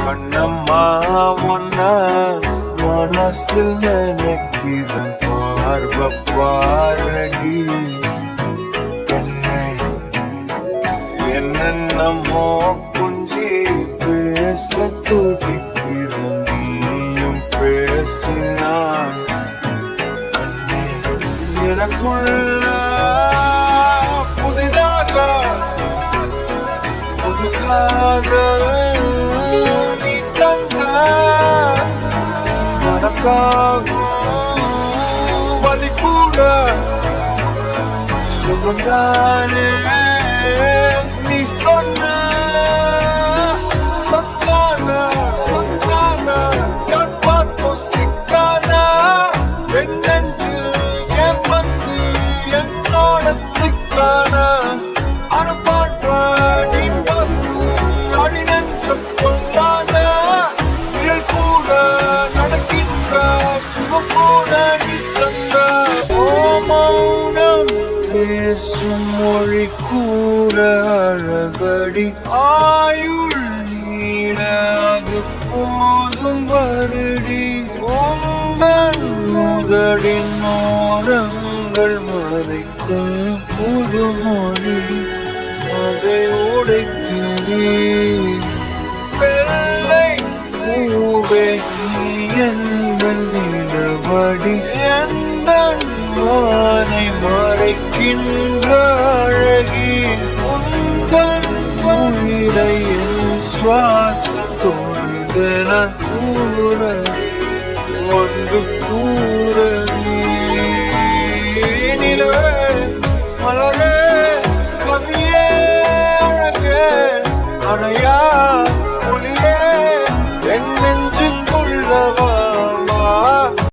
கண்ணம்மா ஒன்ன மனசில் நினைக்கிறேன் பார்வ பாரடி என்னென்னமோ கொஞ்சி பேச துடிக்கிறேன் நீயும் பேசினா எனக்குள்ள புதிதாக புது காதல் நீ தந்த மனசாகும் வலி கூட சுகந்தானே நீ சொன்ன சத்தானா சத்தானா யார் பார்த்தோ சிக்கானா என்னென்று என் வந்து என்னோட திக்கானா அனுப்பாட்பா நீ பார்த்து அடி நெஞ்ச கொள்ளாத இயல் கூட நடக்கின்ற சுகம் போல நீ தந்த ஓ மௌனம் பேசும் மொழி கூற அழகடி ஆயுள் நீடாது போதும் வருடி உங்கள் முதலின் ஓரங்கள் மறைக்கும் புதுமொழி அதை உடைத்தீ வெள்ளை பூவே நீ எந்த நிலவடி எந்த வானை மறைக்கின்ற அழகி உந்தன் உயிரை என் சுவாசத்தோடுதென கூறடி வந்து கூறடி நிலவே மலரே கவியே அழகே அணையா ஒளியே என் நெஞ்சுக்குள்ளவா